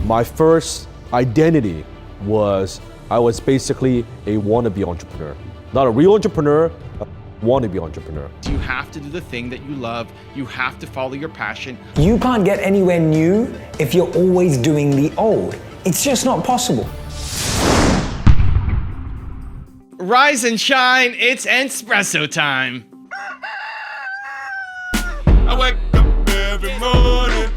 My first identity was I was basically a wannabe entrepreneur. Not a real entrepreneur, a wannabe entrepreneur. You have to do the thing that you love. You have to follow your passion. You can't get anywhere new if you're always doing the old. It's just not possible. Rise and shine, it's espresso time. I wake up every morning.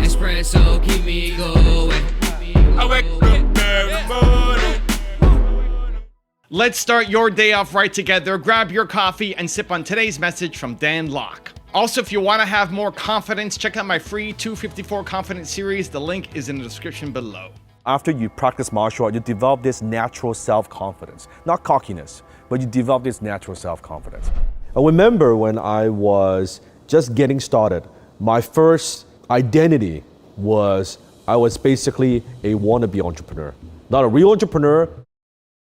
Espresso keep me going. I wake up every morning. Let's start your day off right together. Grab your coffee and sip on today's message from Dan Lok. Also, if you want to have more confidence, check out my free 254 Confidence series. The link is in the description below. After you practice martial art, you develop this natural self-confidence. Not cockiness, but you develop this natural self-confidence. I remember when I was just getting started, my first identity was I was basically a wannabe entrepreneur. Not a real entrepreneur,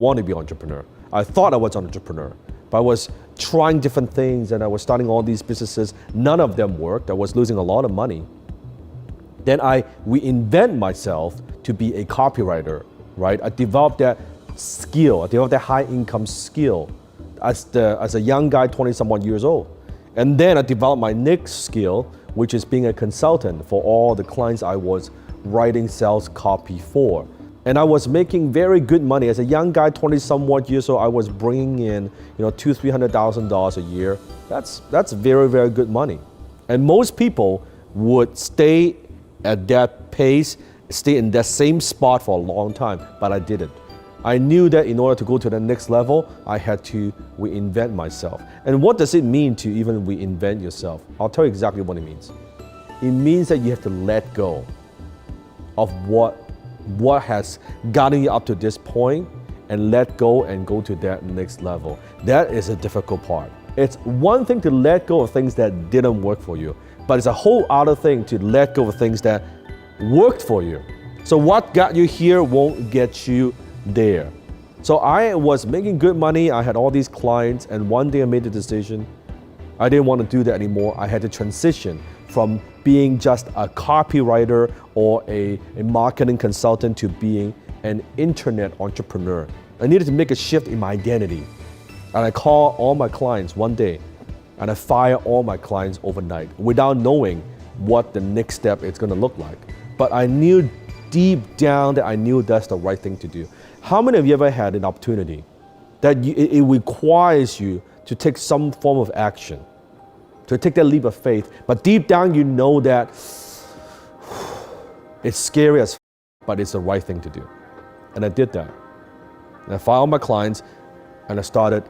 wannabe entrepreneur. I thought I was an entrepreneur, but I was trying different things and I was starting all these businesses. None of them worked. I was losing a lot of money. Then I reinvent myself to be a copywriter, right? I developed that skill. I developed that high income skill as a young guy, 20-somewhat years old. And then I developed my next skill, which is being a consultant for all the clients I was writing sales copy for. And I was making very good money. As a young guy, 20-somewhat years old, I was bringing in, $200,000-$300,000 a year. That's very, very good money. And most people would stay at that pace, stay in that same spot for a long time, but I didn't. I knew that in order to go to the next level, I had to reinvent myself. And what does it mean to even reinvent yourself? I'll tell you exactly what it means. It means that you have to let go of what has gotten you up to this point and let go and go to that next level. That is a difficult part. It's one thing to let go of things that didn't work for you, but it's a whole other thing to let go of things that worked for you. So what got you here won't get you there. So I was making good money. I had all these clients, and one day I made the decision I didn't want to do that anymore. I had to transition from being just a copywriter or a marketing consultant to being an internet entrepreneur. I needed to make a shift in my identity. And I called all my clients one day and I fired all my clients overnight without knowing what the next step is going to look like. But I knew deep down that I knew that's the right thing to do. How many of you ever had an opportunity that it requires you to take some form of action, to take that leap of faith, but deep down you know that it's scary as but it's the right thing to do? And I did that. And I fired all my clients and I started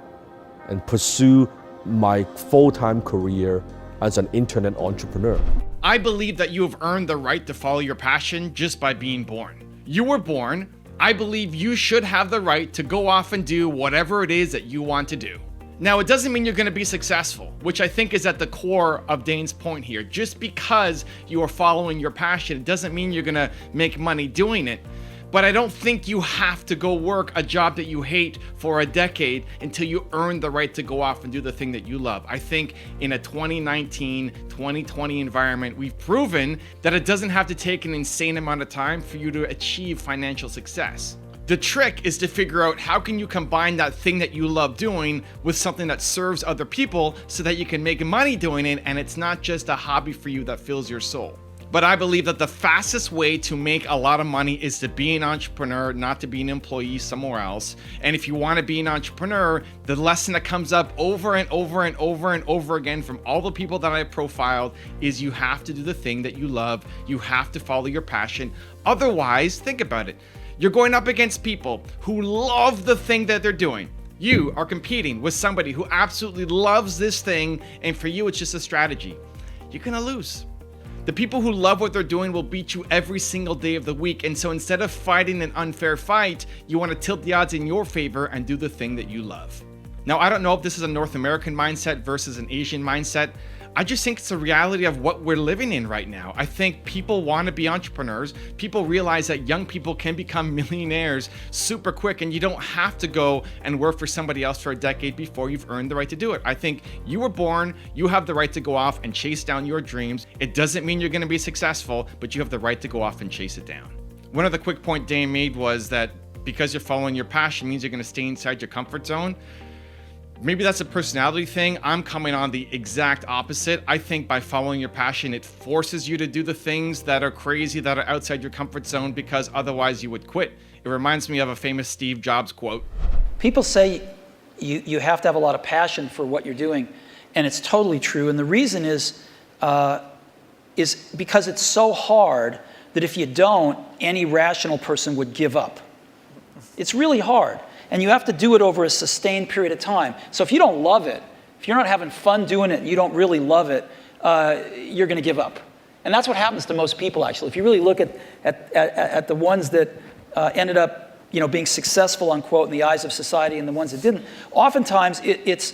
and pursue my full-time career as an internet entrepreneur. I believe that you have earned the right to follow your passion just by being born. You were born. I believe you should have the right to go off and do whatever it is that you want to do. Now, it doesn't mean you're going to be successful, which I think is at the core of Dane's point here. Just because you are following your passion, it doesn't mean you're going to make money doing it. But I don't think you have to go work a job that you hate for a decade until you earn the right to go off and do the thing that you love. I think in a 2019, 2020 environment, we've proven that it doesn't have to take an insane amount of time for you to achieve financial success. The trick is to figure out how can you combine that thing that you love doing with something that serves other people so that you can make money doing it and it's not just a hobby for you that fills your soul. But I believe that the fastest way to make a lot of money is to be an entrepreneur, not to be an employee somewhere else. And if you want to be an entrepreneur, the lesson that comes up over and over and over and over again from all the people that I profiled is you have to do the thing that you love. You have to follow your passion. Otherwise, think about it. You're going up against people who love the thing that they're doing. You are competing with somebody who absolutely loves this thing, and for you, it's just a strategy. You're gonna lose. The people who love what they're doing will beat you every single day of the week. And so instead of fighting an unfair fight, you want to tilt the odds in your favor and do the thing that you love. Now, I don't know if this is a North American mindset versus an Asian mindset. I just think it's the reality of what we're living in right now. I think people want to be entrepreneurs. People realize that young people can become millionaires super quick, and you don't have to go and work for somebody else for a decade before you've earned the right to do it. I think you were born, you have the right to go off and chase down your dreams. It doesn't mean you're going to be successful, but you have the right to go off and chase it down. One other quick point Dane made was that because you're following your passion means you're going to stay inside your comfort zone. Maybe that's a personality thing. I'm coming on the exact opposite. I think by following your passion, it forces you to do the things that are crazy, that are outside your comfort zone, because otherwise you would quit. It reminds me of a famous Steve Jobs quote. People say you have to have a lot of passion for what you're doing, and it's totally true. And the reason is because it's so hard that if you don't, any rational person would give up. It's really hard, and you have to do it over a sustained period of time. So if you don't love it, if you're not having fun doing it, and you don't really love it, you're going to give up. And that's what happens to most people, actually. If you really look at the ones that ended up, being successful, unquote, in the eyes of society, and the ones that didn't, oftentimes it's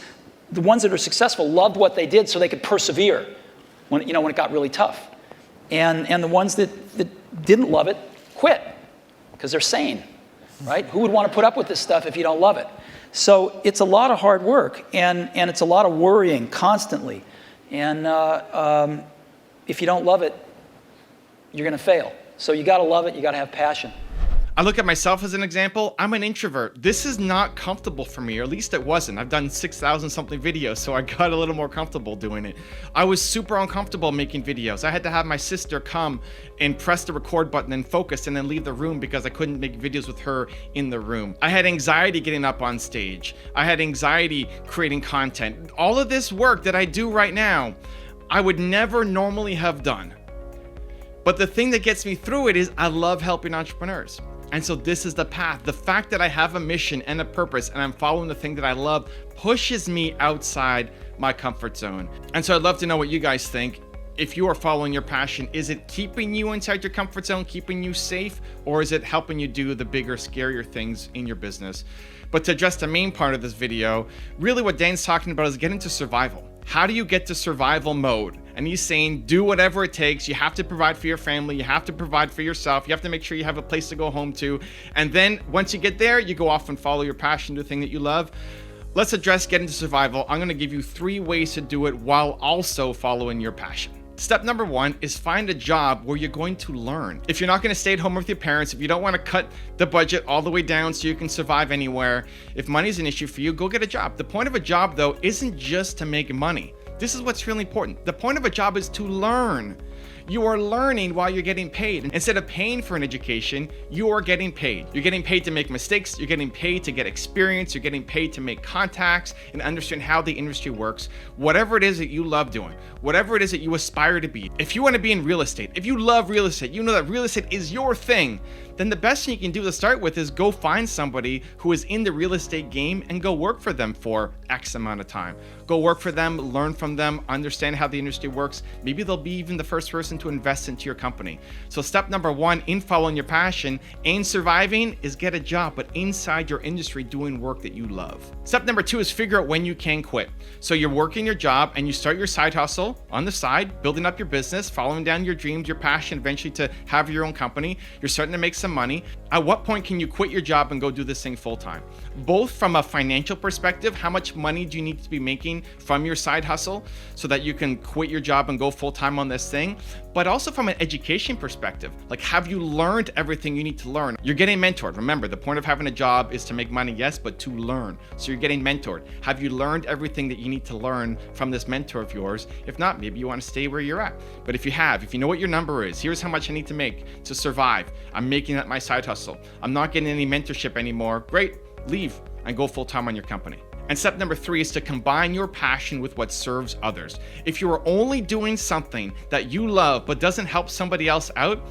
the ones that are successful loved what they did so they could persevere when it got really tough. And the ones that didn't love it quit because they're sane. Right? Who would want to put up with this stuff if you don't love it? So it's a lot of hard work, and it's a lot of worrying constantly. And if you don't love it, you're going to fail. So you got to love it. You got to have passion. I look at myself as an example. I'm an introvert. This is not comfortable for me, or at least it wasn't. I've done 6,000 something videos, so I got a little more comfortable doing it. I was super uncomfortable making videos. I had to have my sister come and press the record button and focus and then leave the room because I couldn't make videos with her in the room. I had anxiety getting up on stage. I had anxiety creating content. All of this work that I do right now, I would never normally have done. But the thing that gets me through it is I love helping entrepreneurs. And so this is the path. The fact that I have a mission and a purpose and I'm following the thing that I love pushes me outside my comfort zone. And so I'd love to know what you guys think. If you are following your passion, is it keeping you inside your comfort zone, keeping you safe, or is it helping you do the bigger, scarier things in your business? But to address the main part of this video, really what Dane's talking about is get into survival. How do you get to survival mode? And he's saying, do whatever it takes. You have to provide for your family. You have to provide for yourself. You have to make sure you have a place to go home to. And then once you get there, you go off and follow your passion, do the thing that you love. Let's address get into survival. I'm going to give you 3 ways to do it while also following your passion. Step number 1 is find a job where you're going to learn. If you're not going to stay at home with your parents, if you don't want to cut the budget all the way down so you can survive anywhere, if money's an issue for you, go get a job. The point of a job, though, isn't just to make money. This is what's really important. The point of a job is to learn. You are learning while you're getting paid. Instead of paying for an education, you are getting paid. You're getting paid to make mistakes. You're getting paid to get experience. You're getting paid to make contacts and understand how the industry works. Whatever it is that you love doing, whatever it is that you aspire to be. If you want to be in real estate, if you love real estate, you know that real estate is your thing, then the best thing you can do to start with is go find somebody who is in the real estate game and go work for them for X amount of time. Go work for them, learn from them, understand how the industry works. Maybe they'll be even the first person to invest into your company. So step number 1 in following your passion and surviving is get a job, but inside your industry doing work that you love. Step number 2 is figure out when you can quit. So you're working your job and you start your side hustle on the side, building up your business, following down your dreams, your passion, eventually to have your own company. You're starting to make some money. At what point can you quit your job and go do this thing full time? Both from a financial perspective, how much money do you need to be making from your side hustle so that you can quit your job and go full time on this thing? But also from an education perspective, like have you learned everything you need to learn? You're getting mentored. Remember, the point of having a job is to make money, yes, but to learn. So you're getting mentored. Have you learned everything that you need to learn from this mentor of yours? If not, maybe you want to stay where you're at. But if you have, if you know what your number is, here's how much I need to make to survive. I'm making that my side hustle. I'm not getting any mentorship anymore. Great, leave and go full time on your company. And step number 3 is to combine your passion with what serves others. If you are only doing something that you love but doesn't help somebody else out,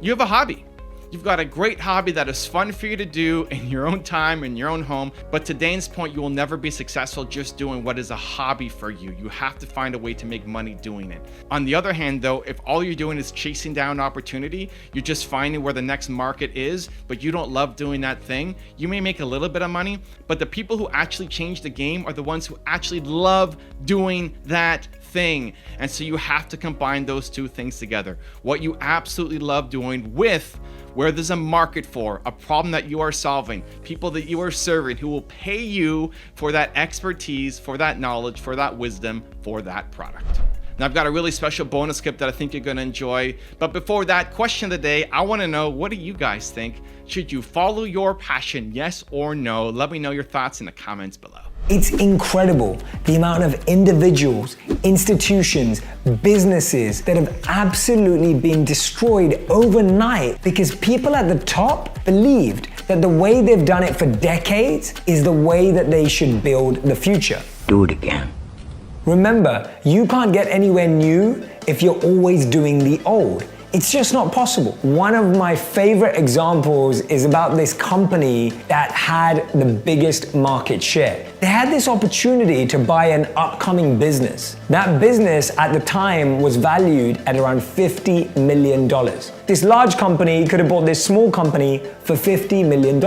you have a hobby. You've got a great hobby that is fun for you to do in your own time, in your own home. But to Dane's point, you will never be successful just doing what is a hobby for you. You have to find a way to make money doing it. On the other hand, though, if all you're doing is chasing down opportunity, you're just finding where the next market is, but you don't love doing that thing, you may make a little bit of money, but the people who actually change the game are the ones who actually love doing that thing. And so you have to combine those 2 things together. What you absolutely love doing with where there's a market for, a problem that you are solving, people that you are serving who will pay you for that expertise, for that knowledge, for that wisdom, for that product. And I've got a really special bonus clip that I think you're going to enjoy. But before that, question of the day, I want to know, what do you guys think? Should you follow your passion, yes or no? Let me know your thoughts in the comments below. It's incredible the amount of individuals, institutions, businesses that have absolutely been destroyed overnight because people at the top believed that the way they've done it for decades is the way that they should build the future. Do it again. Remember, you can't get anywhere new if you're always doing the old. It's just not possible. One of my favorite examples is about this company that had the biggest market share. They had this opportunity to buy an upcoming business. That business at the time was valued at around $50 million. This large company could have bought this small company for $50 million.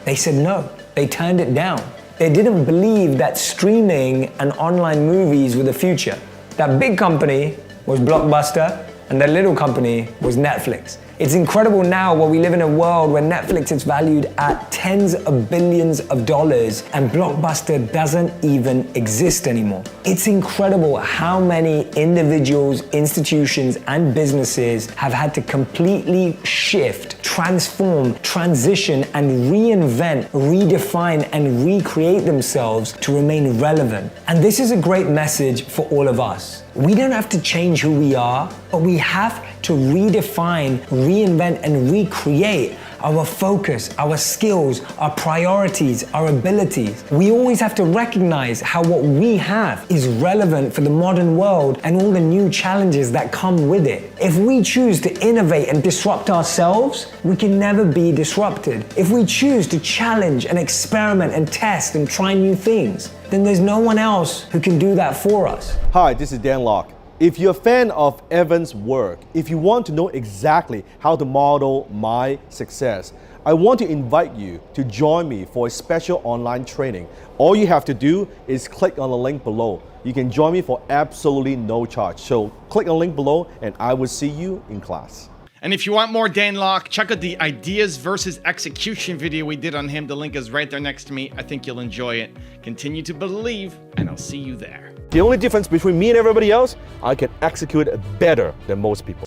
They said no. They turned it down. They didn't believe that streaming and online movies were the future. That big company was Blockbuster, and that little company was Netflix. It's incredible now where we live in a world where Netflix is valued at tens of billions of dollars and Blockbuster doesn't even exist anymore. It's incredible how many individuals, institutions, and businesses have had to completely shift, transform, transition, and reinvent, redefine, and recreate themselves to remain relevant. And this is a great message for all of us. We don't have to change who we are, but we have to redefine, reinvent, and recreate our focus, our skills, our priorities, our abilities. We always have to recognize how what we have is relevant for the modern world and all the new challenges that come with it. If we choose to innovate and disrupt ourselves, we can never be disrupted. If we choose to challenge and experiment and test and try new things, then there's no one else who can do that for us. Hi, this is Dan Lok. If you're a fan of Evan's work, if you want to know exactly how to model my success, I want to invite you to join me for a special online training. All you have to do is click on the link below. You can join me for absolutely no charge. So click on the link below and I will see you in class. And if you want more Dan Lok, check out the ideas versus execution video we did on him. The link is right there next to me. I think you'll enjoy it. Continue to believe, and I'll see you there. The only difference between me and everybody else, I can execute better than most people.